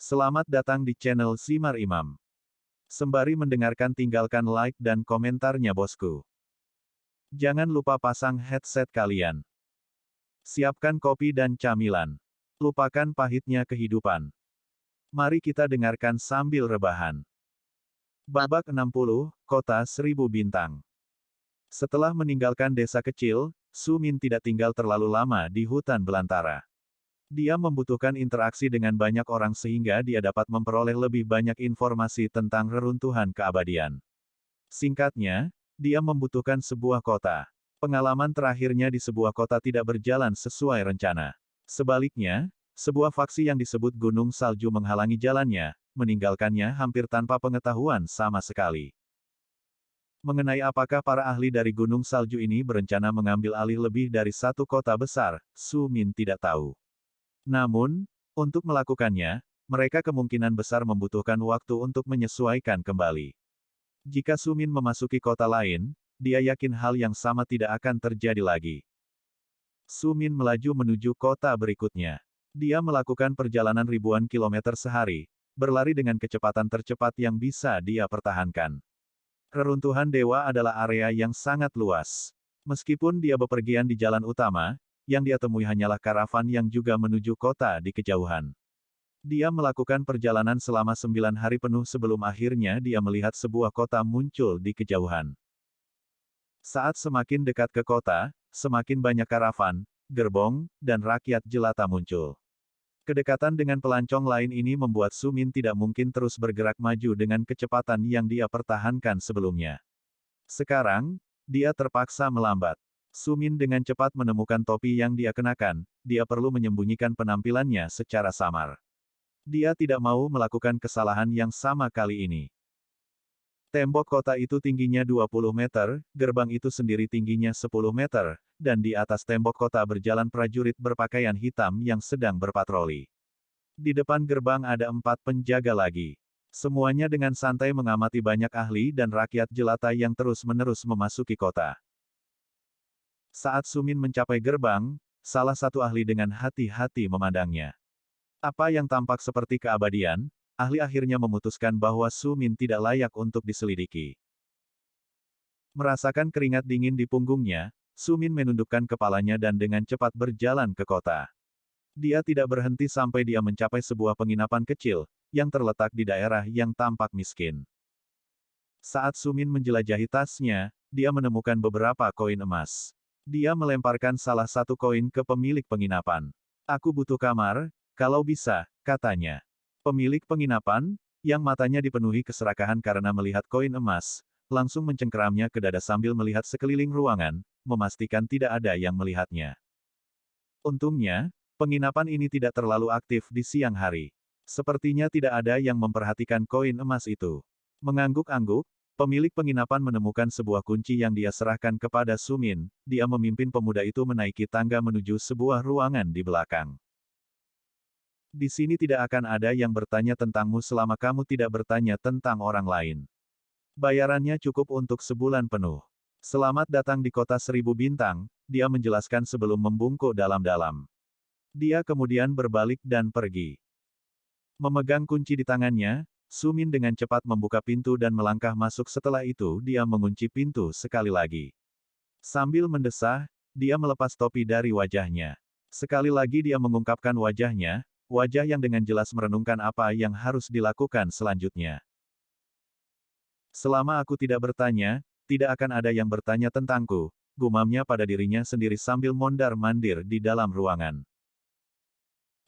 Selamat datang di channel Simar Imam. Sembari mendengarkan tinggalkan like dan komentarnya bosku. Jangan lupa pasang headset kalian. Siapkan kopi dan camilan. Lupakan pahitnya kehidupan. Mari kita dengarkan sambil rebahan. Babak 60, Kota Seribu Bintang. Setelah meninggalkan desa kecil, Su Min tidak tinggal terlalu lama di hutan belantara. Dia membutuhkan interaksi dengan banyak orang sehingga dia dapat memperoleh lebih banyak informasi tentang reruntuhan keabadian. Singkatnya, dia membutuhkan sebuah kota. Pengalaman terakhirnya di sebuah kota tidak berjalan sesuai rencana. Sebaliknya, sebuah faksi yang disebut Gunung Salju menghalangi jalannya, meninggalkannya hampir tanpa pengetahuan sama sekali. Mengenai apakah para ahli dari Gunung Salju ini berencana mengambil alih lebih dari satu kota besar, Su Min tidak tahu. Namun, untuk melakukannya, mereka kemungkinan besar membutuhkan waktu untuk menyesuaikan kembali. Jika Su Min memasuki kota lain, dia yakin hal yang sama tidak akan terjadi lagi. Su Min melaju menuju kota berikutnya. Dia melakukan perjalanan ribuan kilometer sehari, berlari dengan kecepatan tercepat yang bisa dia pertahankan. Reruntuhan dewa adalah area yang sangat luas. Meskipun dia bepergian di jalan utama, yang dia temui hanyalah karavan yang juga menuju kota di kejauhan. Dia melakukan perjalanan selama 9 hari penuh sebelum akhirnya dia melihat sebuah kota muncul di kejauhan. Saat semakin dekat ke kota, semakin banyak karavan, gerbong, dan rakyat jelata muncul. Kedekatan dengan pelancong lain ini membuat Su Min tidak mungkin terus bergerak maju dengan kecepatan yang dia pertahankan sebelumnya. Sekarang, dia terpaksa melambat. Su Min dengan cepat menemukan topi yang dia kenakan, dia perlu menyembunyikan penampilannya secara samar. Dia tidak mau melakukan kesalahan yang sama kali ini. Tembok kota itu tingginya 20 meter, gerbang itu sendiri tingginya 10 meter, dan di atas tembok kota berjalan prajurit berpakaian hitam yang sedang berpatroli. Di depan gerbang ada 4 penjaga lagi. Semuanya dengan santai mengamati banyak ahli dan rakyat jelata yang terus-menerus memasuki kota. Saat Su Min mencapai gerbang, salah satu ahli dengan hati-hati memandangnya. Apa yang tampak seperti keabadian, ahli akhirnya memutuskan bahwa Su Min tidak layak untuk diselidiki. Merasakan keringat dingin di punggungnya, Su Min menundukkan kepalanya dan dengan cepat berjalan ke kota. Dia tidak berhenti sampai dia mencapai sebuah penginapan kecil, yang terletak di daerah yang tampak miskin. Saat Su Min menjelajahi tasnya, dia menemukan beberapa koin emas. Dia melemparkan salah satu koin ke pemilik penginapan. "Aku butuh kamar, kalau bisa," katanya. Pemilik penginapan, yang matanya dipenuhi keserakahan karena melihat koin emas, langsung mencengkeramnya ke dada sambil melihat sekeliling ruangan, memastikan tidak ada yang melihatnya. Untungnya, penginapan ini tidak terlalu aktif di siang hari. Sepertinya tidak ada yang memperhatikan koin emas itu. Mengangguk-angguk, pemilik penginapan menemukan sebuah kunci yang dia serahkan kepada Su Min. Dia memimpin pemuda itu menaiki tangga menuju sebuah ruangan di belakang. "Di sini tidak akan ada yang bertanya tentangmu selama kamu tidak bertanya tentang orang lain. Bayarannya cukup untuk sebulan penuh. Selamat datang di kota Seribu Bintang," dia menjelaskan sebelum membungkuk dalam-dalam. Dia kemudian berbalik dan pergi. Memegang kunci di tangannya, Su Min dengan cepat membuka pintu dan melangkah masuk. Setelah itu dia mengunci pintu sekali lagi. Sambil mendesah, dia melepas topi dari wajahnya. Sekali lagi dia mengungkapkan wajahnya, wajah yang dengan jelas merenungkan apa yang harus dilakukan selanjutnya. "Selama aku tidak bertanya, tidak akan ada yang bertanya tentangku," gumamnya pada dirinya sendiri sambil mondar-mandir di dalam ruangan.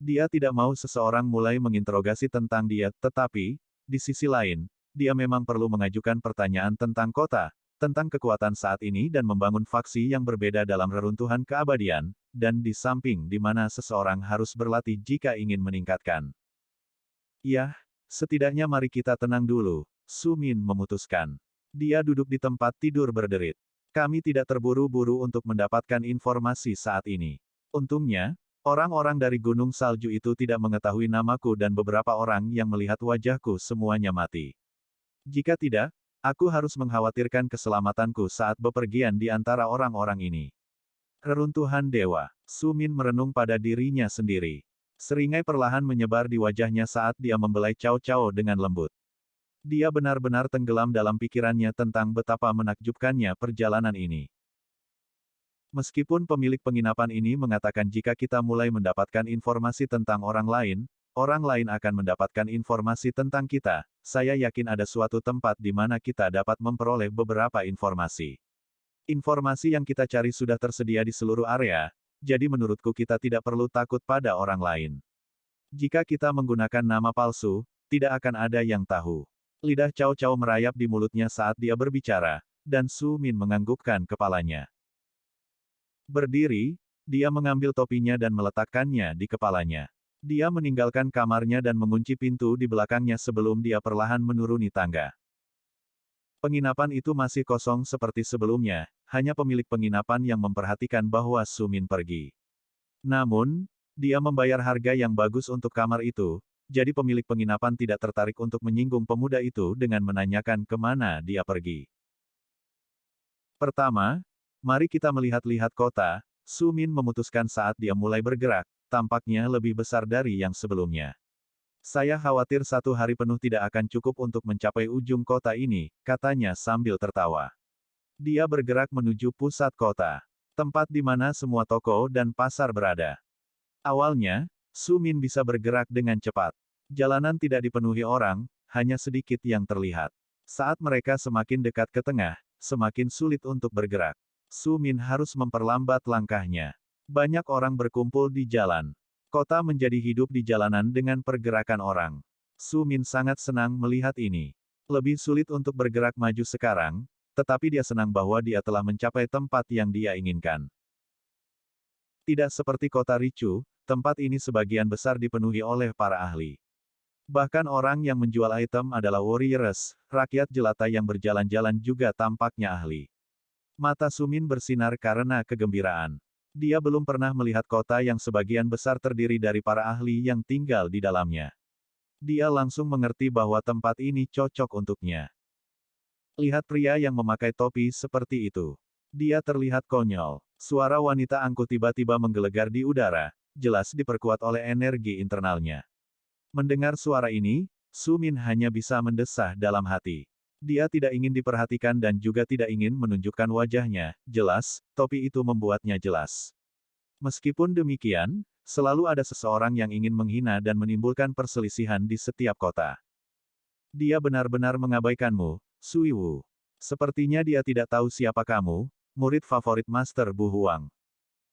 Dia tidak mau seseorang mulai menginterogasi tentang dia, tetapi, di sisi lain, dia memang perlu mengajukan pertanyaan tentang kota, tentang kekuatan saat ini dan membangun faksi yang berbeda dalam reruntuhan keabadian, dan di samping di mana seseorang harus berlatih jika ingin meningkatkan. "Yah, setidaknya mari kita tenang dulu," Su Min memutuskan. Dia duduk di tempat tidur berderit. "Kami tidak terburu-buru untuk mendapatkan informasi saat ini. Untungnya, orang-orang dari Gunung Salju itu tidak mengetahui namaku dan beberapa orang yang melihat wajahku semuanya mati. Jika tidak, aku harus mengkhawatirkan keselamatanku saat bepergian di antara orang-orang ini." Reruntuhan dewa. Su Min merenung pada dirinya sendiri. Seringai perlahan menyebar di wajahnya saat dia membelai Cao Cao dengan lembut. Dia benar-benar tenggelam dalam pikirannya tentang betapa menakjubkannya perjalanan ini. Meskipun pemilik penginapan ini mengatakan jika kita mulai mendapatkan informasi tentang orang lain akan mendapatkan informasi tentang kita, saya yakin ada suatu tempat di mana kita dapat memperoleh beberapa informasi. Informasi yang kita cari sudah tersedia di seluruh area, jadi menurutku kita tidak perlu takut pada orang lain. Jika kita menggunakan nama palsu, tidak akan ada yang tahu. Lidah Cao Cao merayap di mulutnya saat dia berbicara, dan Su Min menganggukkan kepalanya. Berdiri, dia mengambil topinya dan meletakkannya di kepalanya. Dia meninggalkan kamarnya dan mengunci pintu di belakangnya sebelum dia perlahan menuruni tangga. Penginapan itu masih kosong seperti sebelumnya, hanya pemilik penginapan yang memperhatikan bahwa Su Min pergi. Namun, dia membayar harga yang bagus untuk kamar itu, jadi pemilik penginapan tidak tertarik untuk menyinggung pemuda itu dengan menanyakan kemana dia pergi. Pertama, mari kita melihat-lihat kota. Su Min memutuskan saat dia mulai bergerak, tampaknya lebih besar dari yang sebelumnya. Saya khawatir 1 hari penuh tidak akan cukup untuk mencapai ujung kota ini, katanya sambil tertawa. Dia bergerak menuju pusat kota, tempat di mana semua toko dan pasar berada. Awalnya, Su Min bisa bergerak dengan cepat. Jalanan tidak dipenuhi orang, hanya sedikit yang terlihat. Saat mereka semakin dekat ke tengah, semakin sulit untuk bergerak. Su Min harus memperlambat langkahnya. Banyak orang berkumpul di jalan. Kota menjadi hidup di jalanan dengan pergerakan orang. Su Min sangat senang melihat ini. Lebih sulit untuk bergerak maju sekarang, tetapi dia senang bahwa dia telah mencapai tempat yang dia inginkan. Tidak seperti kota Ricu, tempat ini sebagian besar dipenuhi oleh para ahli. Bahkan orang yang menjual item adalah warriors, rakyat jelata yang berjalan-jalan juga tampaknya ahli. Mata Su Min bersinar karena kegembiraan. Dia belum pernah melihat kota yang sebagian besar terdiri dari para ahli yang tinggal di dalamnya. Dia langsung mengerti bahwa tempat ini cocok untuknya. Lihat pria yang memakai topi seperti itu. Dia terlihat konyol. Suara wanita angkuh tiba-tiba menggelegar di udara, jelas diperkuat oleh energi internalnya. Mendengar suara ini, Su Min hanya bisa mendesah dalam hati. Dia tidak ingin diperhatikan dan juga tidak ingin menunjukkan wajahnya, jelas, topi itu membuatnya jelas. Meskipun demikian, selalu ada seseorang yang ingin menghina dan menimbulkan perselisihan di setiap kota. Dia benar-benar mengabaikanmu, Sui Wu. Sepertinya dia tidak tahu siapa kamu, murid favorit Master Bu Huang.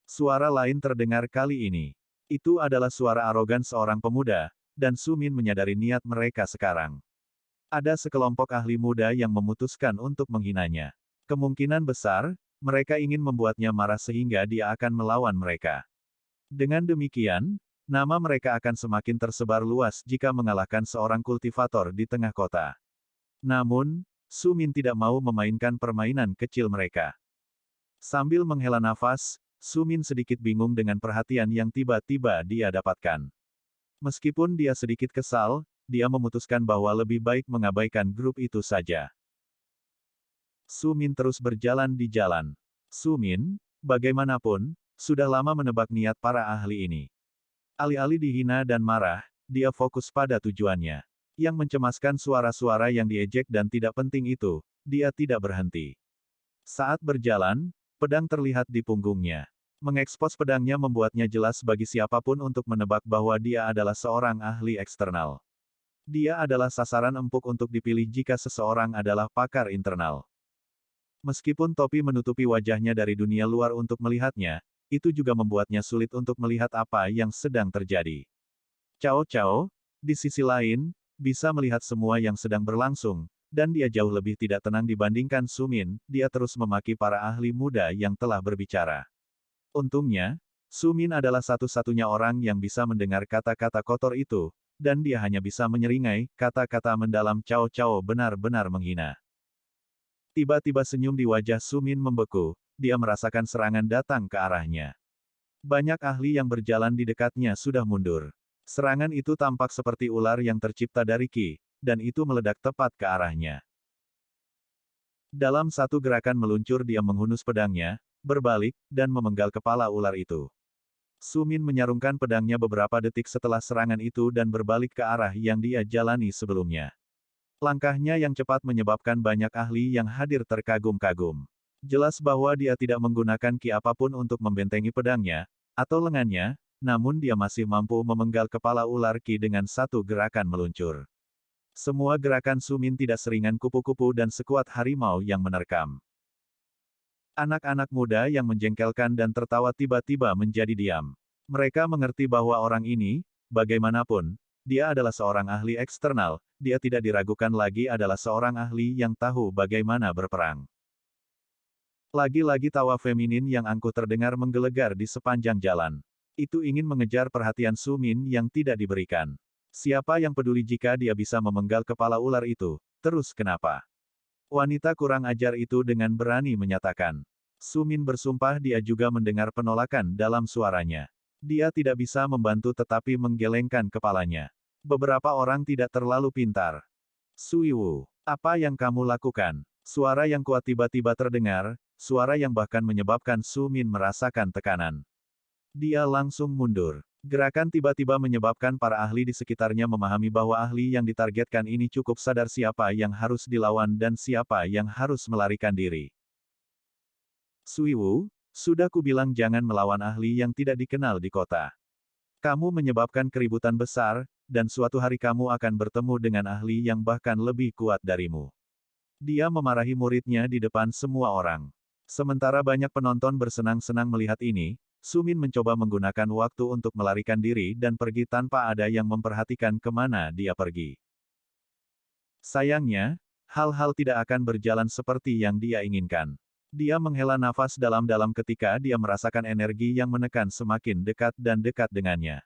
Suara lain terdengar kali ini. Itu adalah suara arogan seorang pemuda, dan Su Min menyadari niat mereka sekarang. Ada sekelompok ahli muda yang memutuskan untuk menghinanya. Kemungkinan besar, mereka ingin membuatnya marah sehingga dia akan melawan mereka. Dengan demikian, nama mereka akan semakin tersebar luas jika mengalahkan seorang kultivator di tengah kota. Namun, Su Min tidak mau memainkan permainan kecil mereka. Sambil menghela nafas, Su Min sedikit bingung dengan perhatian yang tiba-tiba dia dapatkan. Meskipun dia sedikit kesal, dia memutuskan bahwa lebih baik mengabaikan grup itu saja. Su Min terus berjalan di jalan. Su Min, bagaimanapun, sudah lama menebak niat para ahli ini. Alih-alih dihina dan marah, dia fokus pada tujuannya. Yang mencemaskan suara-suara yang diejek dan tidak penting itu, dia tidak berhenti. Saat berjalan, pedang terlihat di punggungnya. Mengekspos pedangnya membuatnya jelas bagi siapapun untuk menebak bahwa dia adalah seorang ahli eksternal. Dia adalah sasaran empuk untuk dipilih jika seseorang adalah pakar internal. Meskipun topi menutupi wajahnya dari dunia luar untuk melihatnya, itu juga membuatnya sulit untuk melihat apa yang sedang terjadi. Cao Cao, di sisi lain, bisa melihat semua yang sedang berlangsung, dan dia jauh lebih tidak tenang dibandingkan Su Min. Dia terus memaki para ahli muda yang telah berbicara. Untungnya, Su Min adalah satu-satunya orang yang bisa mendengar kata-kata kotor itu, dan dia hanya bisa menyeringai, kata-kata mendalam Cao Cao benar-benar menghina. Tiba-tiba senyum di wajah Su Min membeku, dia merasakan serangan datang ke arahnya. Banyak ahli yang berjalan di dekatnya sudah mundur. Serangan itu tampak seperti ular yang tercipta dari Qi, dan itu meledak tepat ke arahnya. Dalam satu gerakan meluncur dia menghunus pedangnya, berbalik, dan memenggal kepala ular itu. Su Min menyarungkan pedangnya beberapa detik setelah serangan itu dan berbalik ke arah yang dia jalani sebelumnya. Langkahnya yang cepat menyebabkan banyak ahli yang hadir terkagum-kagum. Jelas bahwa dia tidak menggunakan ki apapun untuk membentengi pedangnya, atau lengannya, namun dia masih mampu memenggal kepala ular ki dengan satu gerakan meluncur. Semua gerakan Su Min tidak seringan kupu-kupu dan sekuat harimau yang menerkam. Anak-anak muda yang menjengkelkan dan tertawa tiba-tiba menjadi diam. Mereka mengerti bahwa orang ini, bagaimanapun, dia adalah seorang ahli eksternal, dia tidak diragukan lagi adalah seorang ahli yang tahu bagaimana berperang. Lagi-lagi tawa feminin yang angkuh terdengar menggelegar di sepanjang jalan. Itu ingin mengejar perhatian Su Min yang tidak diberikan. Siapa yang peduli jika dia bisa memenggal kepala ular itu? Terus kenapa? Wanita kurang ajar itu dengan berani menyatakan. Su Min bersumpah dia juga mendengar penolakan dalam suaranya. Dia tidak bisa membantu tetapi menggelengkan kepalanya. Beberapa orang tidak terlalu pintar. Suiwu, apa yang kamu lakukan? Suara yang kuat tiba-tiba terdengar, suara yang bahkan menyebabkan Su Min merasakan tekanan. Dia langsung mundur. Gerakan tiba-tiba menyebabkan para ahli di sekitarnya memahami bahwa ahli yang ditargetkan ini cukup sadar siapa yang harus dilawan dan siapa yang harus melarikan diri. Suiwu, sudah kubilang jangan melawan ahli yang tidak dikenal di kota. Kamu menyebabkan keributan besar, dan suatu hari kamu akan bertemu dengan ahli yang bahkan lebih kuat darimu. Dia memarahi muridnya di depan semua orang. Sementara banyak penonton bersenang-senang melihat ini, Su Min mencoba menggunakan waktu untuk melarikan diri dan pergi tanpa ada yang memperhatikan kemana dia pergi. Sayangnya, hal-hal tidak akan berjalan seperti yang dia inginkan. Dia menghela nafas dalam-dalam ketika dia merasakan energi yang menekan semakin dekat dan dekat dengannya.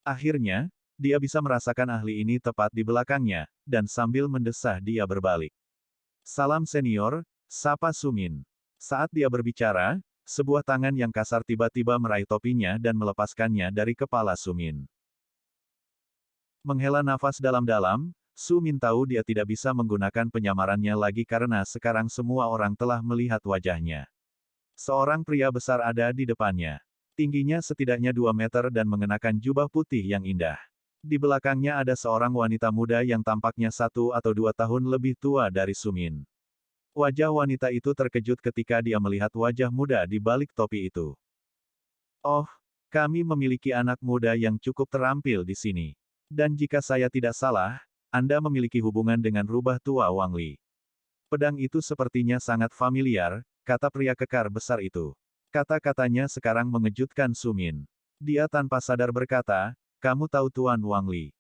Akhirnya, dia bisa merasakan ahli ini tepat di belakangnya, dan sambil mendesah dia berbalik. Salam senior, sapa Su Min. Saat dia berbicara, sebuah tangan yang kasar tiba-tiba meraih topinya dan melepaskannya dari kepala Su Min. Menghela nafas dalam-dalam, Su Min tahu dia tidak bisa menggunakan penyamarannya lagi karena sekarang semua orang telah melihat wajahnya. Seorang pria besar ada di depannya. Tingginya setidaknya 2 meter dan mengenakan jubah putih yang indah. Di belakangnya ada seorang wanita muda yang tampaknya 1 atau 2 tahun lebih tua dari Su Min. Wajah wanita itu terkejut ketika dia melihat wajah muda di balik topi itu. Oh, kami memiliki anak muda yang cukup terampil di sini. Dan jika saya tidak salah, Anda memiliki hubungan dengan rubah tua Wang Li. Pedang itu sepertinya sangat familiar, kata pria kekar besar itu. Kata-katanya sekarang mengejutkan Su Min. Dia tanpa sadar berkata, kamu tahu Tuan Wang Li.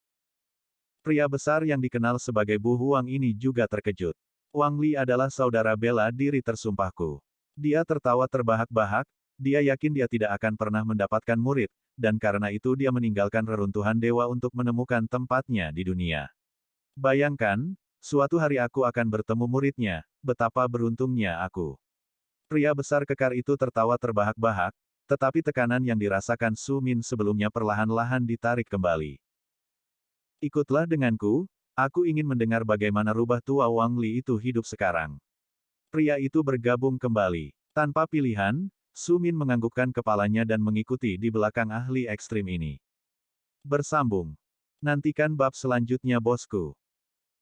Pria besar yang dikenal sebagai Bu Huang ini juga terkejut. Wang Li adalah saudara bela diri tersumpahku. Dia tertawa terbahak-bahak, dia yakin dia tidak akan pernah mendapatkan murid, dan karena itu dia meninggalkan reruntuhan dewa untuk menemukan tempatnya di dunia. Bayangkan, suatu hari aku akan bertemu muridnya, betapa beruntungnya aku. Pria besar kekar itu tertawa terbahak-bahak, tetapi tekanan yang dirasakan Su Min sebelumnya perlahan-lahan ditarik kembali. Ikutlah denganku, aku ingin mendengar bagaimana rubah tua Wang Li itu hidup sekarang. Pria itu bergabung kembali. Tanpa pilihan, Su Min menganggukkan kepalanya dan mengikuti di belakang ahli ekstrim ini. Bersambung. Nantikan bab selanjutnya bosku.